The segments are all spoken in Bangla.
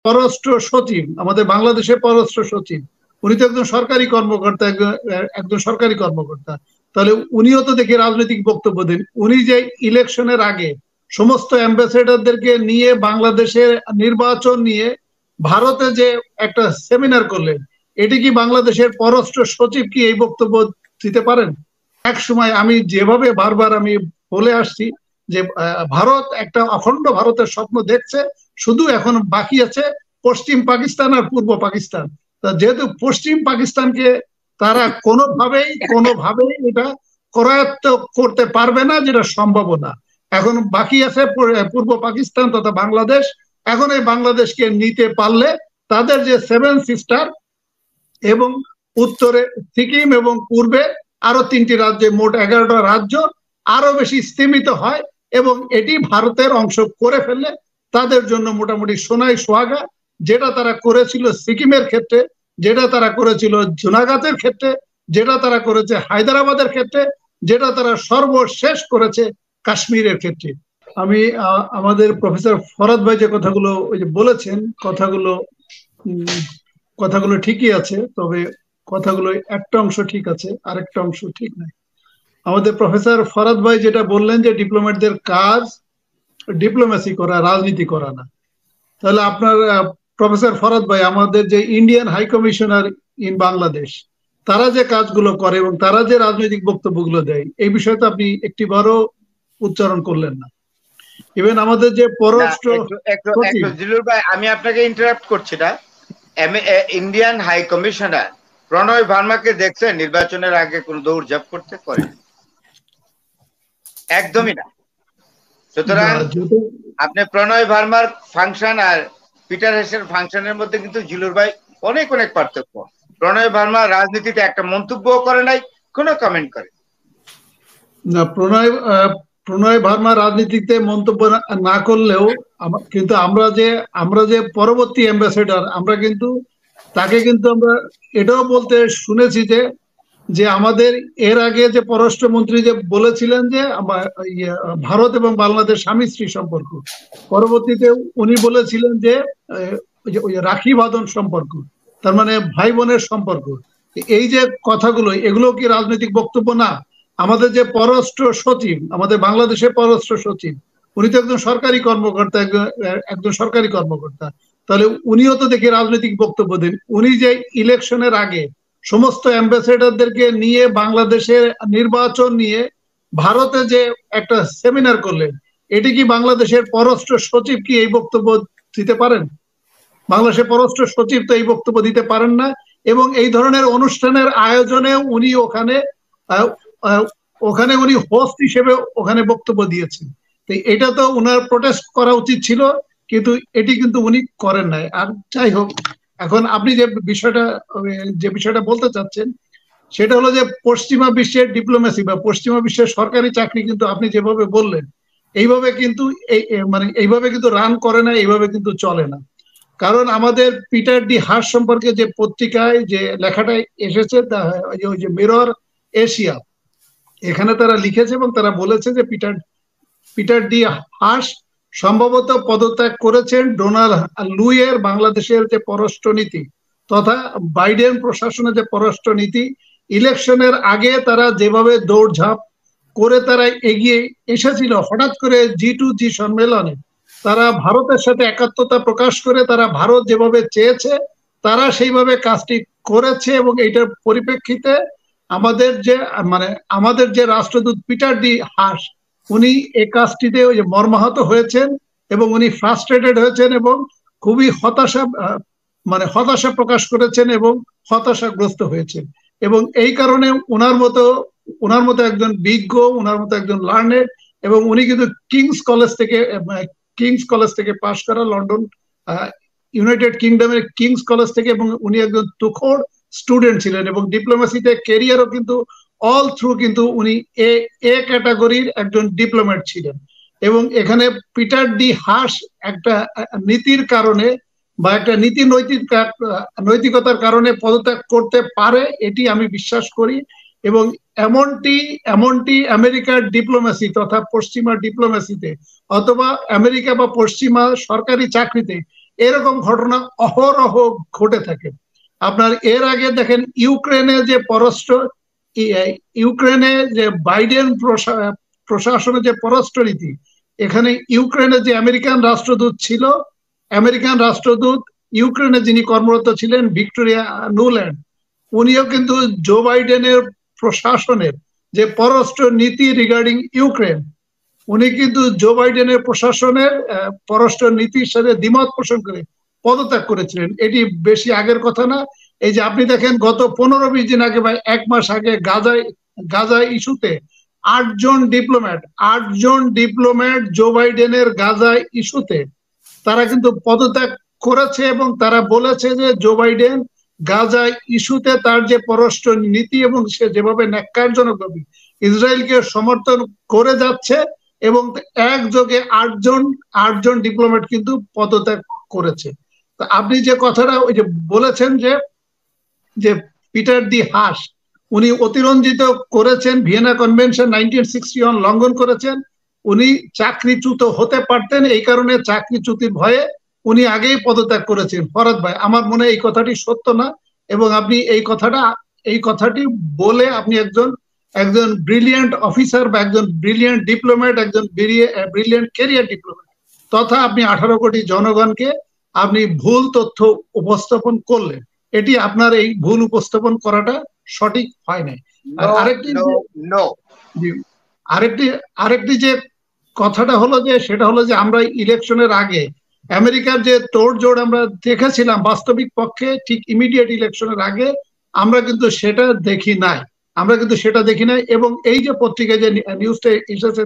পররাষ্ট্র সচিব, আমাদের বাংলাদেশের পররাষ্ট্র সচিব, উনি তো একজন সরকারি কর্মকর্তা, একজন সরকারি কর্মকর্তা। তাহলে উনিও তো দেখি রাজনৈতিক বক্তব্য দেন। উনি যে ইলেকশনের আগে সমস্ত অ্যাম্বাসেডারদেরকে নিয়ে বাংলাদেশের নির্বাচন নিয়ে ভারতে যে একটা সেমিনার করলেন, এটি কি বাংলাদেশের পররাষ্ট্র সচিব কি এই বক্তব্য দিতে পারেন? এক সময় আমি যেভাবে বারবার আমি বলে আসছি যে ভারত একটা অখণ্ড ভারতের স্বপ্ন দেখছে, শুধু এখন বাকি আছে পশ্চিম পাকিস্তান আর পূর্ব পাকিস্তান। যেহেতু পশ্চিম পাকিস্তানকে তারা কোনোভাবেই এটা করায়ত্ত করতে পারবে না, যেটা সম্ভব না। এখন বাকি আছে পূর্ব পাকিস্তান তথা বাংলাদেশ। এখন এই বাংলাদেশকে নিতে পারলে তাদের যে 7 সিস্টার এবং উত্তরে সিকিম এবং পূর্বে আরো 3টি রাজ্যে, মোট 11টা রাজ্য আরো বেশি স্তীমিত হয় এবং এটি ভারতের অংশ করে ফেললে তাদের জন্য মোটামুটি সোনাই সোহাগা। যেটা তারা করেছিল সিকিমের ক্ষেত্রে, যেটা তারা করেছিল জুনাগাতের ক্ষেত্রে, যেটা তারা করেছে হায়দ্রাবাদের ক্ষেত্রে, যেটা তারা সর্বশেষ করেছে কাশ্মীরের ক্ষেত্রে। আমি আমাদের প্রফেসর ফরাদ ভাই যে কথাগুলো ওই যে বলেছেন, কথাগুলো ঠিকই আছে, তবে কথাগুলো একটা অংশ ঠিক আছে, আরেকটা অংশ ঠিক নাই। আমাদের প্রফেসর ফরাদ ভাই যেটা বললেন যে ডিপ্লোম্যাটদের কাজ ডিপ্লোমেসি করা, রাজনীতি করা না। তাহলে আপনার প্রফেসর ফরাদ ভাই, আমাদের যে Indian high commissioner in Bangladesh, তারা যে কাজগুলো করে এবং তারা যে রাজনৈতিক বক্তব্যগুলো দেয়, এই বিষয়ে তো আপনি একটিবারও উচ্চারণ করলেন না। ইভেন আমাদের যে পররাষ্ট্র জিলুর ভাই, আমি আপনাকে ইন্টারাপ্ট করছি না। ইন্ডিয়ান হাই কমিশনার প্রণয় ভার্মাকে দেখছেন নির্বাচনের আগে কোন দৌড়ঝাঁপ করতে পারে? একদমই না। সুতরাং আপনি প্রণয় ভার্মার ফাংশন আর পিটার হেসের ফাংশনের মধ্যে কিন্তু জিলুর ভাই অনেক অনেক পার্থক্য। প্রণয় ভার্মা রাজনীতিতে একটা মন্তব্য করে নাই, কোনো কমেন্ট করে না। প্রণয় ভার্মা রাজনীতিতে মন্তব্য না করলেও কিন্তু আমরা যে পরবর্তী অ্যাম্বাসেডর, আমরা কিন্তু তাকে কিন্তু আমরা এটাও বলতে শুনেছি যে আমাদের এর আগে যে পররাষ্ট্রমন্ত্রী যে বলেছিলেন যে ভারত এবং বাংলাদেশ স্বামী স্ত্রী সম্পর্ক, পরবর্তীতে উনি বলেছিলেন যে ওই রাখি বাঁধন সম্পর্ক, তার মানে ভাই বোনের সম্পর্ক। এই যে কথাগুলো, এগুলো কি রাজনৈতিক বক্তব্য না? আমাদের যে পররাষ্ট্র সচিব, আমাদের বাংলাদেশের পররাষ্ট্র সচিব, উনি তো একজন সরকারি কর্মকর্তা, একজন সরকারি কর্মকর্তা। তাহলে উনিও তো দেখি রাজনৈতিক বক্তব্য দেন। উনি যে ইলেকশনের আগে সমস্ত অ্যাম্বাসেডারদেরকে নিয়ে বাংলাদেশের নির্বাচন নিয়ে ভারতে যে একটা সেমিনার করলেন, এটি কি বাংলাদেশের পররাষ্ট্র সচিব কি এই বক্তব্য দিতে পারেন? বাংলাদেশের পররাষ্ট্র সচিব তো এই বক্তব্য দিতে পারেন না। এবং এই ধরনের অনুষ্ঠানের আয়োজনে উনি ওখানে উনি হোস্ট হিসেবে ওখানে বক্তব্য দিয়েছেন। তো এটা তো উনার প্রোটেস্ট করা উচিত ছিল, কিন্তু এটি কিন্তু উনি করেন নাই। আর যাই হোক, এখন আপনি যে বিষয়টা বলতে চাচ্ছেন, সেটা হলো যে পশ্চিমা বিশ্বের ডিপ্লোমেসি বা পশ্চিমা বিশ্বের সরকারি চাকরি কিন্তু আপনি যেভাবে বললেন, এইভাবে কিন্তু এইভাবে কিন্তু রান করে না, এইভাবে কিন্তু চলে না। কারণ আমাদের পিটার ডি হাস সম্পর্কে যে পত্রিকায় যে লেখাটা এসেছে, ওই যে মিরর এশিয়া, এখানে তারা লিখেছে এবং তারা বলেছে যে পিটার ডি হাস সম্ভবত পদত্যাগ করেছেন ডোনাল্ড লুইয়ের বাংলাদেশের যে পররাষ্ট্রনীতি তথা বাইডেন প্রশাসনের যে পররাষ্ট্রনীতি, ইলেকশনের আগে তারা যেভাবে দৌড়ঝাঁপ করে তারা এগিয়ে এসেছিল, হঠাৎ করে G2G সম্মেলনে তারা ভারতের সাথে একাত্মতা প্রকাশ করে তারা ভারত যেভাবে চেয়েছে তারা সেইভাবে কাজটি করেছে। এবং এইটার পরিপ্রেক্ষিতে আমাদের যে রাষ্ট্রদূত পিটার ডি হাস, উনি এই কাজটিতে ওই যে মর্মাহত হয়েছেন এবং উনি ফ্রাস্ট্রেটেড হয়েছেন এবং খুবই হতাশা প্রকাশ করেছেন এবং হতাশাগ্রস্ত হয়েছেন। এবং এই কারণে ওনার মতো একজন বিজ্ঞ, ওনার মতো একজন লার্নেড, এবং উনি কিন্তু কিংস কলেজ থেকে পাশ করা, লন্ডন ইউনাইটেড কিংডমের কিংস কলেজ থেকে, এবং উনি একজন তুখোড় স্টুডেন্ট ছিলেন এবং ডিপ্লোমেসিতে ক্যারিয়ারও কিন্তু অল থ্রু কিন্তু উনি এ ক্যাটাগরির একজন ডিপ্লোম্যাট ছিলেন। এবং এখানে পিটার ডি হাস একটা নীতির কারণে বা একটা নৈতিকতার কারণে পদত্যাগ করতে পারে, এটি আমি বিশ্বাস করি। এবং এমনটি আমেরিকার ডিপ্লোমেসি তথা পশ্চিমা ডিপ্লোমেসিতে অথবা আমেরিকা বা পশ্চিমা সরকারি চাকরিতে এরকম ঘটনা অহরহ ঘটে থাকে। আপনার এর আগে দেখেন ইউক্রেনে যে ইউক্রেনে যে বাইডেন প্রশাসনের যে পররাষ্ট্রনীতি, এখানে ইউক্রেনে যে আমেরিকান রাষ্ট্রদূত ছিল, আমেরিকান রাষ্ট্রদূত ইউক্রেনে যিনি কর্মরত ছিলেন ভিক্টোরিয়া নুল্যান্ড, উনিও কিন্তু জো বাইডেনের প্রশাসনের যে পররাষ্ট্র নীতি রিগার্ডিং ইউক্রেন, উনি কিন্তু জো বাইডেনের প্রশাসনের পররাষ্ট্র নীতির সাথে দ্বিমত পোষণ করে পদত্যাগ করেছিলেন। এটি বেশি আগের কথা না। এই যে আপনি দেখেন গত 15-20 দিন আগে বা 1 মাস আগে গাজা ইস্যুতে 8 জন ডিপ্লোম্যাট জো বাইডেনের গাজা ইস্যুতে তারা কিন্তু পদত্যাগ করেছে, এবং তারা বলেছে যে জো বাইডেন গাজা ইস্যুতে তার যে পররাষ্ট্র নীতি এবং সে যেভাবে ন্যাক্কারজনকভাবে ইসরায়েলকে সমর্থন করে যাচ্ছে, এবং একযোগে 8 জন ডিপ্লোম্যাট কিন্তু পদত্যাগ করেছে। তো আপনি যে কথাটা ওই যে বলেছেন যে পিটার ডি হাস উনি অতিরঞ্জিত করেছেন, ভিয়েনা কনভেনশন 1961 লঙ্ঘন করেছেন, উনি চাকরিচ্যুত হতে পারতেন, এই কারণে চাকরিচ্যুতির ভয়ে উনি আগেই পদত্যাগ করেছেন। ফরাদ ভাই, আমার মনে হয় এই কথাটি সত্য না, এবং আপনি এই কথাটি বলে আপনি একজন ব্রিলিয়ান্ট অফিসার বা একজন ব্রিলিয়ান্ট ডিপ্লোম্যাট, একজন ব্রিলিয়ান্ট ক্যারিয়ার ডিপ্লোম্যাট, তথা আপনি 18 কোটি জনগণকে আপনি ভুল তথ্য উপস্থাপন করলেন। এটি আপনার এই ভুল উপস্থাপন করাটা সঠিক হয় নাই। আর আরেকটি যে কথাটা হলো যে সেটা হলো যে আমরা ইলেকশনের আগে আমেরিকার যে তোড়জোড় আমরা দেখেছিলাম, বাস্তবিক পক্ষে ঠিক ইমিডিয়েট ইলেকশনের আগে আমরা কিন্তু সেটা দেখি নাই। এবং এই যে পত্রিকায় যে নিউজটা এসেছে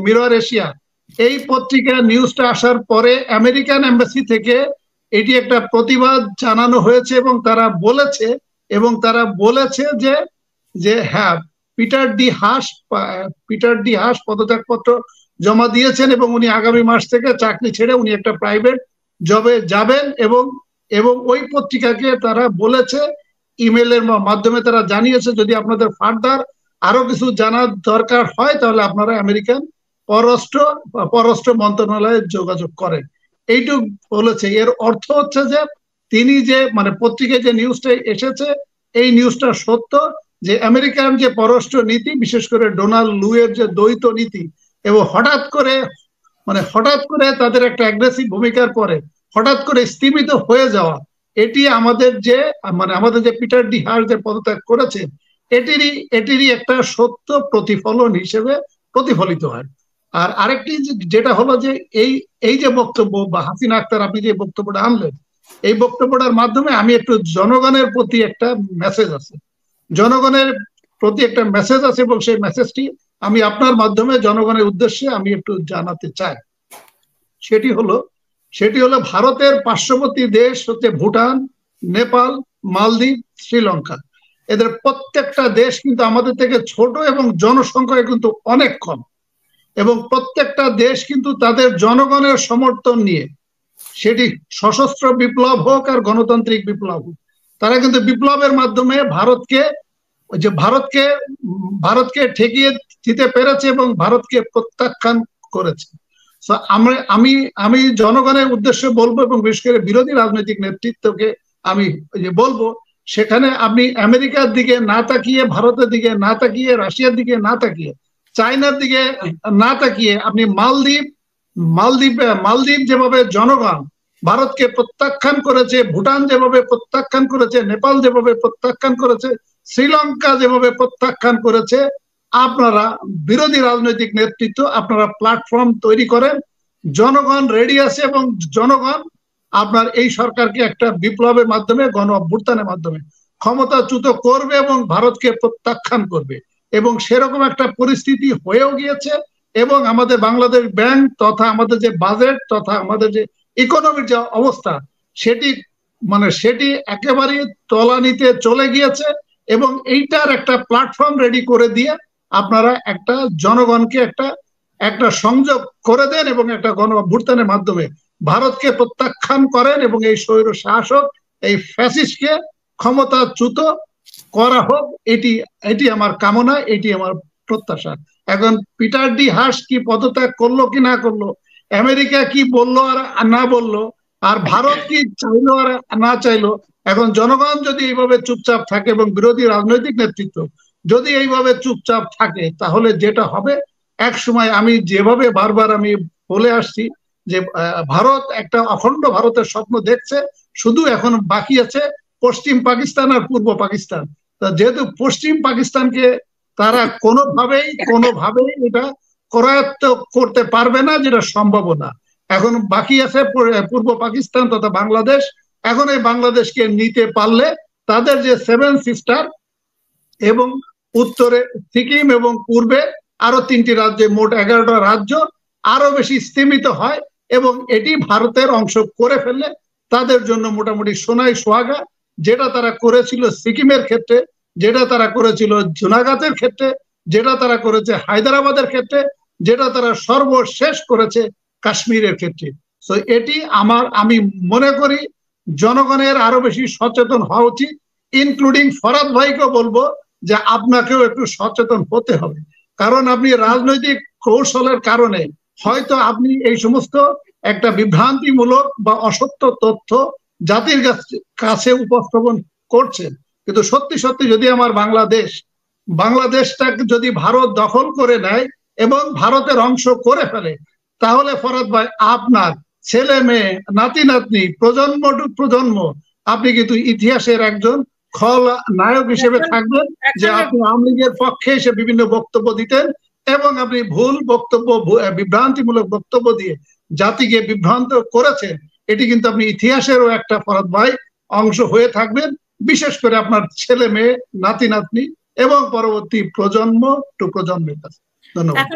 মিরর এশিয়া, এই পত্রিকা নিউজটা আসার পরে আমেরিকান এম্বাসি থেকে এটি একটা প্রতিবাদ জানানো হয়েছে, এবং তারা বলেছে যে হ্যাঁ, পিটার ডি হাস পদত্যাগপত্র জমা দিয়েছেন, এবং উনি আগামী মাস থেকে চাকরি ছেড়ে উনি একটা প্রাইভেট জবে যাবেন, এবং ওই পত্রিকাকে তারা বলেছে, ইমেলের মাধ্যমে তারা জানিয়েছে, যদি আপনাদের ফার্দার আরো কিছু জানার দরকার হয় তাহলে আপনারা আমেরিকান পররাষ্ট্র মন্ত্রণালয়ে যোগাযোগ করেন। এইটুক বলেছে। এর অর্থ হচ্ছে যে তিনি যে মানে পত্রিকায় যে নিউজটা এসেছে, এই নিউজটা সত্য, যে আমেরিকান যে পররাষ্ট্র নীতি, বিশেষ করে ডোনাল্ড লু এর যে দ্বৈত নীতি, এবং হঠাৎ করে তাদের একটা অ্যাগ্রেসিভ ভূমিকার পরে হঠাৎ করে স্তীমিত হয়ে যাওয়া, এটি আমাদের যে পিটার ডি হাস যে পদত্যাগ করেছে, এটিরই একটা সত্য প্রতিফলন হিসেবে প্রতিফলিত হয়। আর আরেকটি যেটা হলো যে এই যে বক্তব্য বা হাসিনা আক্তার আপনি যে বক্তব্যটা আনলেন, এই বক্তব্যটার মাধ্যমে আমি একটু জনগণের প্রতি একটা মেসেজ আছে, এবং সেই মেসেজটি আমি আপনার মাধ্যমে জনগণের উদ্দেশ্যে আমি একটু জানাতে চাই। সেটি হলো ভারতের পার্শ্ববর্তী দেশ হচ্ছে ভুটান, নেপাল, মালদ্বীপ, শ্রীলঙ্কা। এদের প্রত্যেকটা দেশ কিন্তু আমাদের থেকে ছোট এবং জনসংখ্যায় কিন্তু অনেক কম, এবং প্রত্যেকটা দেশ কিন্তু তাদের জনগণের সমর্থন নিয়ে, সেটি সশস্ত্র বিপ্লব হোক আর গণতান্ত্রিক বিপ্লব হোক, তারা কিন্তু বিপ্লবের মাধ্যমে ভারতকে ঠেকিয়ে দিতে পেরেছে এবং ভারতকে প্রত্যাখ্যান করেছে। আমি জনগণের উদ্দেশ্যে বলবো, এবং বিশেষ করে বিরোধী রাজনৈতিক নেতৃত্বকে আমি বলবো, সেখানে আপনি আমেরিকার দিকে না তাকিয়ে, ভারতের দিকে না তাকিয়ে, রাশিয়ার দিকে না তাকিয়ে, চায়নার দিকে না তাকিয়ে, আপনি মালদ্বীপ যেভাবে জনগণ ভারতকে প্রত্যাখ্যান করেছে, ভুটান যেভাবে প্রত্যাখ্যান করেছে, নেপাল যেভাবে প্রত্যাখ্যান করেছে, শ্রীলঙ্কা যেভাবে প্রত্যাখ্যান করেছে, আপনারা বিরোধী রাজনৈতিক নেতৃত্ব আপনারা প্ল্যাটফর্ম তৈরি করেন, জনগণ রেডি আছে, এবং জনগণ আপনার এই সরকারকে একটা বিপ্লবের মাধ্যমে, গণ অভ্যুত্থানের মাধ্যমে ক্ষমতাচ্যুত করবে এবং ভারতকে প্রত্যাখ্যান করবে। এবং সেরকম একটা পরিস্থিতি হয়েও গিয়েছে, এবং আমাদের বাংলাদেশ ব্যাংক তথা আমাদের যে বাজেট তথা আমাদের যে ইকোনমির যে অবস্থা, সেটি একেবারে তলানিতে চলে গিয়েছে, এবং এইটার একটা প্ল্যাটফর্ম রেডি করে দিয়ে আপনারা একটা জনগণকে একটা সংযোগ করে দেন, এবং একটা গণ অভ্যুত্থানের মাধ্যমে ভারতকে প্রত্যাখ্যান করেন, এবং এই স্বৈর শাসক, এই ফ্যাসিস্টকে ক্ষমতাচ্যুত করা হোক। এটি আমার কামনা, এটি আমার প্রত্যাশা। এখন পিটার ডি হাস কি পদত্যাগ করলো কি না করলো, আমেরিকা কি বললো আর না বললো, আর ভারত কি চাইলো আর না চাইলো, এখন জনগণ যদি এইভাবে চুপচাপ থাকে এবং বিরোধী রাজনৈতিক নেতৃত্ব যদি এইভাবে চুপচাপ থাকে, তাহলে যেটা হবে এক সময়, আমি যেভাবে বারবার আমি বলে আসছি যে ভারত একটা অখণ্ড ভারতের স্বপ্ন দেখছে, শুধু এখন বাকি আছে পশ্চিম পাকিস্তান আর পূর্ব পাকিস্তান। যেহেতু পশ্চিম পাকিস্তানকে তারা কোনোভাবেই এটা করায়ত্ত করতে পারবে না, যেটা সম্ভব না। এখন বাকি আছে পূর্ব পাকিস্তান তথা বাংলাদেশ। এখন এই বাংলাদেশকে নিতে পারলে তাদের যে 7 সিস্টার এবং উত্তরে সিকিম এবং পূর্বে আরো 3টি রাজ্যে, মোট 11টা রাজ্য আরো বেশি স্তীমিত হয় এবং এটি ভারতের অংশ করে ফেললে তাদের জন্য মোটামুটি সোনাই সোহাগা। যেটা তারা করেছিল সিকিমের ক্ষেত্রে, যেটা তারা করেছিল জুনাগাতের ক্ষেত্রে, যেটা তারা করেছে হায়দ্রাবাদের ক্ষেত্রে, যেটা তারা সর্বশেষ করেছে কাশ্মীরের ক্ষেত্রে। তো এটি আমি মনে করি জনগণের আরো বেশি সচেতন হওয়া উচিত। ইনক্লুডিং ফরাদ ভাইকেও বলবো যে আপনাকেও একটু সচেতন হতে হবে, কারণ আপনি রাজনৈতিক কৌশলের কারণে হয়তো আপনি এই সমস্ত একটা বিভ্রান্তিমূলক বা অসত্য তথ্য জাতির কাছে উপস্থাপন করছেন। কিন্তু সত্যি সত্যি যদি আমার বাংলাদেশটাকে যদি ভারত দখল করে নেয় এবং ভারতের অংশ করে ফেলে, তাহলে ফরাদ ভাই আপনার ছেলে মেয়ে, নাতি নাতনি, প্রজন্ম আপনি কিন্তু ইতিহাসের একজন খল নায়ক হিসেবে থাকবেন, যে আপনি আওয়ামী লীগের পক্ষে এসে বিভিন্ন বক্তব্য দিতেন এবং আপনি ভুল বক্তব্য, বিভ্রান্তিমূলক বক্তব্য দিয়ে জাতিকে বিভ্রান্ত করেছেন। এটি কিন্তু আপনি ইতিহাসেরও একটা ফরাদ ভাই অংশ হয়ে থাকবেন, বিশেষ করে আপনার ছেলে মেয়ে, নাতি নাতনি এবং পরবর্তী প্রজন্মের কাছে। ধন্যবাদ।